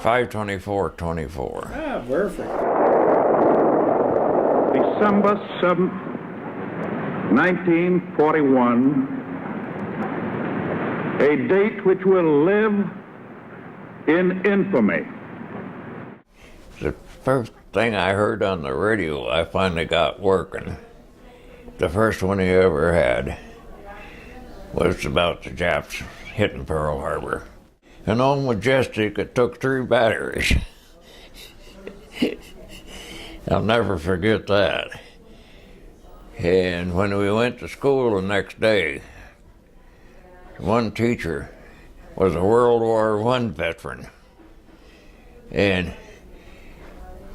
5/24/24. Ah, perfect. December 7th, 1941, a date which will live in infamy. The first thing I heard on the radio, I finally got working. The first one he ever had was about the Japs hitting Pearl Harbor. An old Majestic, it took 3 batteries. I'll never forget that. And when we went to school the next day, one teacher was a World War I veteran. And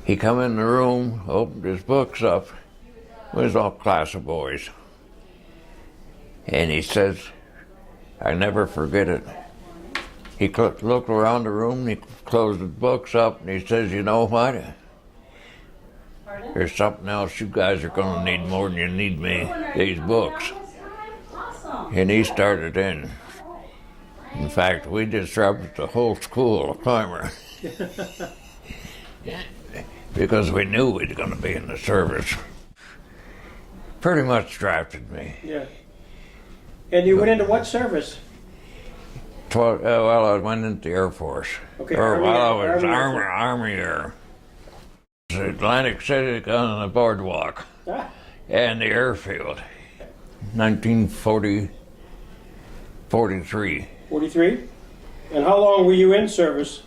he come in the room, opened his books up. It was all class of boys. And he says, I never forget it. He looked around the room, he closed his books up, and he says, you know what? There's something else you guys are going to need more than you need me, these books. And he started in. In fact, we disrupted the whole school of climber. Because we knew we were going to be in the service. Pretty much drafted me. Yeah. And you went into what service? Well, I went into the Air Force. Okay, Or Army, while I was Army Air. Atlantic City on the boardwalk and the airfield. 1940, 43. 43? And how long were you in service?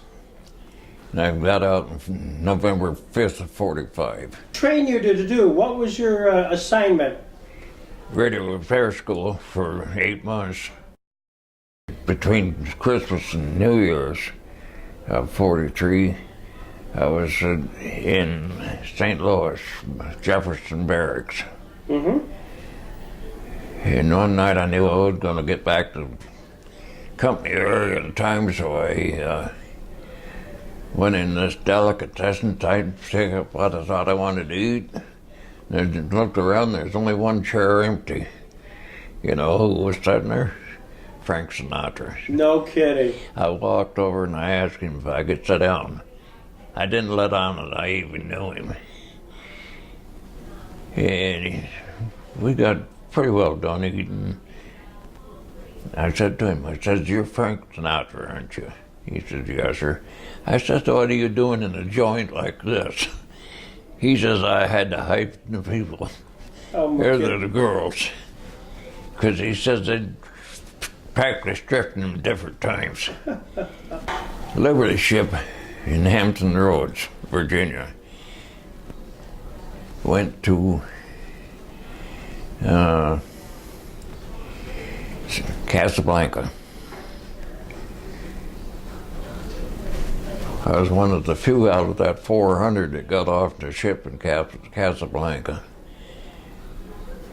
And I got out on November 5th of 45. Train you to do? What was your assignment? Radio repair school for 8 months. Between Christmas and New Year's of 43, I was in St. Louis, Jefferson Barracks. Mm-hmm. And one night I knew I was going to get back to company early at the time, so I went in this delicatessen type, picked up what I thought I wanted to eat. And I looked around, there's only one chair empty. You know who was sitting there? Frank Sinatra. No kidding. I walked over and I asked him if I could sit down. I didn't let on that I even knew him. And we got pretty well done eating. I said to him, I said, you're Frank Sinatra, aren't you? He said, yes, sir. I said, what are you doing in a joint like this? He says, I had to hype the people. Oh, They're the girls. Because he says they'd practice drifting them different times. Liberty ship in Hampton Roads, Virginia, went to Casablanca. I was one of the few out of that 400 that got off the ship in Casablanca.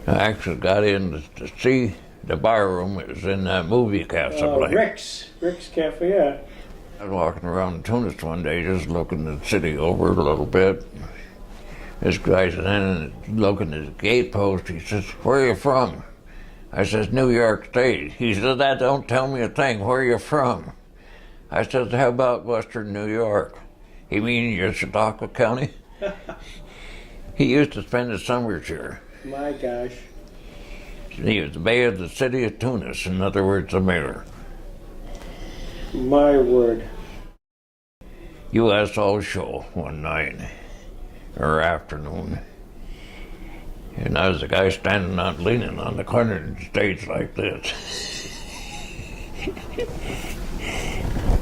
I actually got in to see the barroom. It was in that movie Casablanca. Rick's Cafe, yeah. I was walking around Tunis one day just looking at the city over a little bit. This guy's in looking at the gate post. He says, where are you from? I says, New York State. He said, that don't tell me a thing. Where are you from? I said, how about Western New York? He mean your Chautauqua County? He used to spend his summers here. My gosh. He was the mayor of the city of Tunis, in other words, the mayor. My word. USO show one night, or afternoon. And I was the guy standing on, leaning on the corner of the stage like this.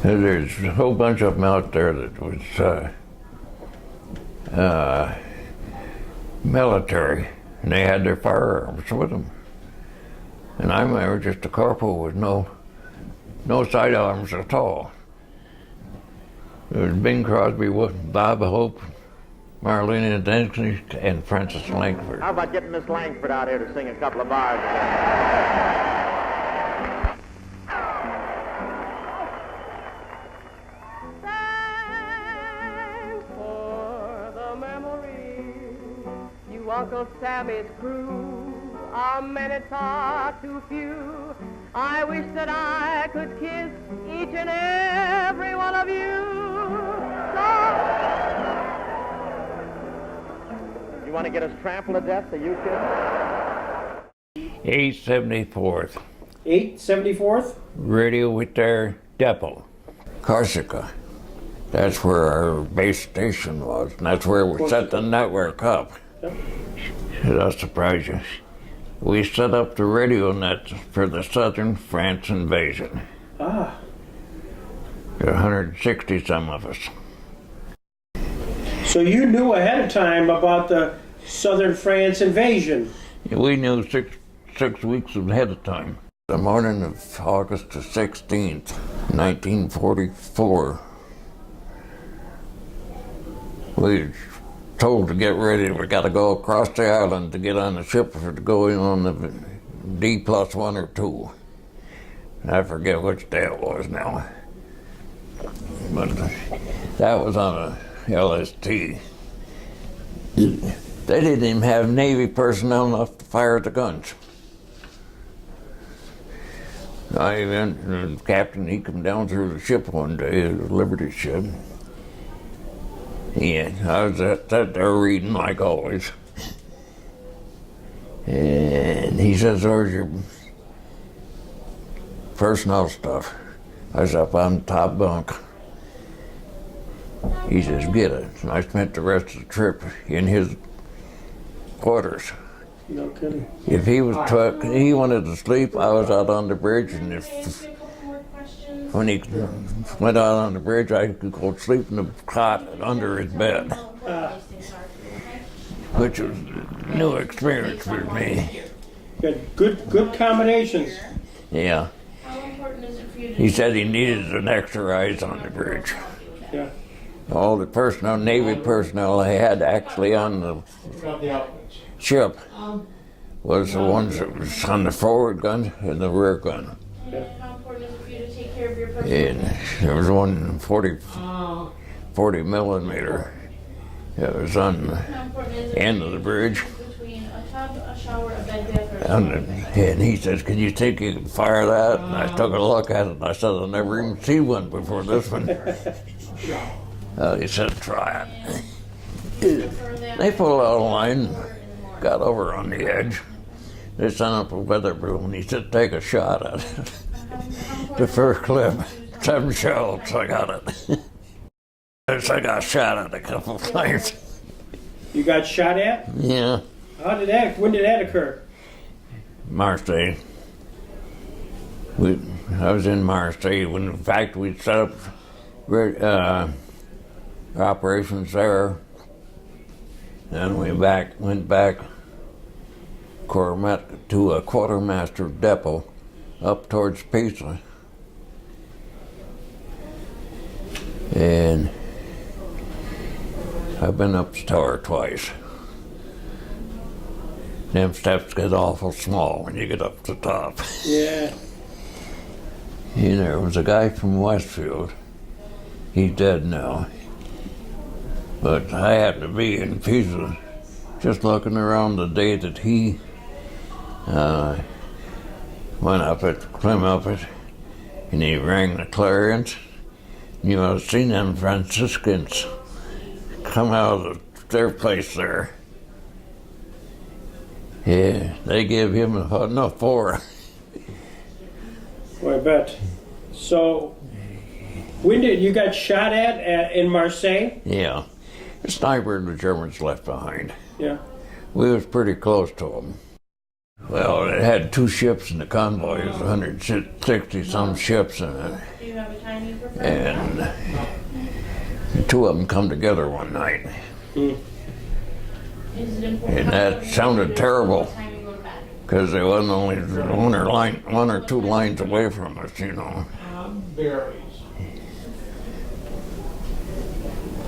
There's a whole bunch of them out there that was military, and they had their firearms with them. And I remember just a corporal with no sidearms at all. There was Bing Crosby, Bob Hope, Marlena Dinkley, and Francis Langford. How about getting Miss Langford out here to sing a couple of bars? Thanks for the memory, you Uncle Sammy's crew. Our minutes are too few. I wish that I could kiss each and every one of you. want to get us trampled to death, the you kids? 874th. 874th? Radio with their depot. Corsica. That's where our base station was, and that's where we set the network up. Yep. That'll surprise you. We set up the radio net for the southern France invasion. Ah. There are 160 some of us. So you knew ahead of time about the southern France invasion? We knew six weeks ahead of time. The morning of August the 16th, 1944, we were told to get ready. We got to go across the island to get on the ship for to go in on the D+1 or 2. I forget which day it was now. But that was on a LST. They didn't even have Navy personnel enough to fire the guns. The captain, he come down through the ship one day, the Liberty ship. Yeah, I was at there reading like always. And he says, "Where's your personnel stuff?" I was up on the top bunk. He says, "Get it." And I spent the rest of the trip in his quarters. No kidding. If he he wanted to sleep, I was out on the bridge, and when he went out on the bridge, I could go sleep in the cot under his bed, which was a new experience for me. Good combinations. Yeah. He said he needed an extra eyes on the bridge. Yeah. All the personnel, Navy personnel I had actually on the ship was the ones that was on the forward gun and the rear gun. How important is it for you to take care of your personal And there was one 40 millimeter that was on the end of the bridge. between a tub, a shower, a bed bath, or a And he says, "Can you think you can fire that?" And I took a look at it and I said, "I've never even seen one before this one." He said, "Try it." They pulled out a line, got over on the edge. They sent up a weather balloon. He said, "Take a shot at it." The first clip, 7 shells, I got it. I got shot at a couple of times. You got shot at? Yeah. When did that occur? Marseille. I was in Marseille when, in fact, we set up operations there. Then we went back to a quartermaster depot up towards Pisa. And I've been up the tower twice. Them steps get awful small when you get up to the top. Yeah. There was a guy from Westfield. He's dead now. But I happened to be in Pisa just looking around the day that he went up it, climbed up it, and he rang the clarions. You know, I've seen them Franciscans come out of their place there. Yeah, they gave him enough for it. Well, I bet. So, when did you got shot at in Marseille? Yeah, the sniper the Germans left behind. Yeah. We was pretty close to them. Well, it had 2 ships in the convoy. It was 160 some ships in it. Do you have a time you prefer? And the 2 of them come together one night. Mm. Is it important? And that sounded terrible What time you go to bed? because they wasn't only 1 or 2 lines away from us, you know.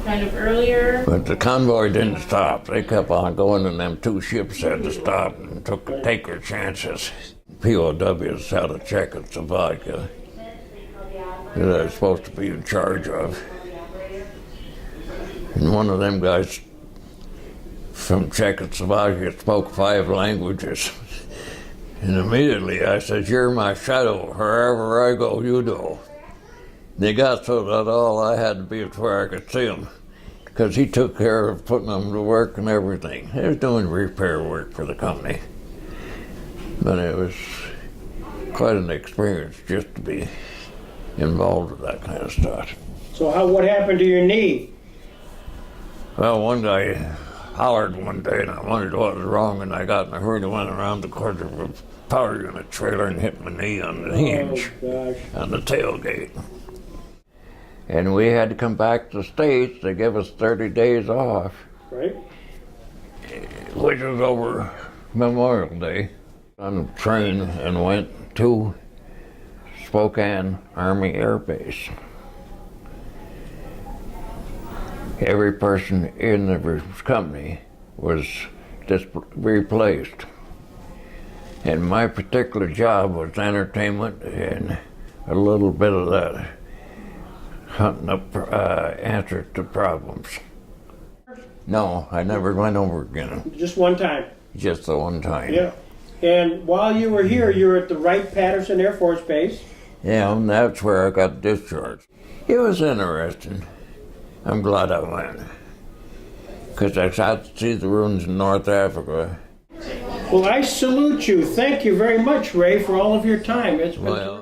Kind of earlier? But the convoy didn't stop. They kept on going, and them 2 ships had to stop and take their chances. POWs out of Czechoslovakia that I was supposed to be in charge of. And one of them guys from Czechoslovakia spoke 5 languages. And immediately I said, "You're my shadow. Wherever I go, you go." They got so that all I had to be was where I could see them. because he took care of putting them to work and everything. He was doing repair work for the company. But it was quite an experience just to be involved with that kind of stuff. So what happened to your knee? Well, one guy hollered one day and I wondered what was wrong, and I got in a hurry and went around the corner of a power unit trailer and hit my knee on the hinge Oh, gosh. on the tailgate. And we had to come back to the States. They give us 30 days off, Right? which was over Memorial Day. On the train and went to Spokane Army Air Base. Every person in the company was just replaced. And my particular job was entertainment and a little bit of that hunting up answers to problems. No, I never went over again. Just one time. Just the one time. Yeah. And while you were here, you were at the Wright-Patterson Air Force Base. Yeah, and that's where I got discharged. It was interesting. I'm glad I went. Because I got to see the ruins in North Africa. Well, I salute you. Thank you very much, Ray, for all of your time. It's been Well,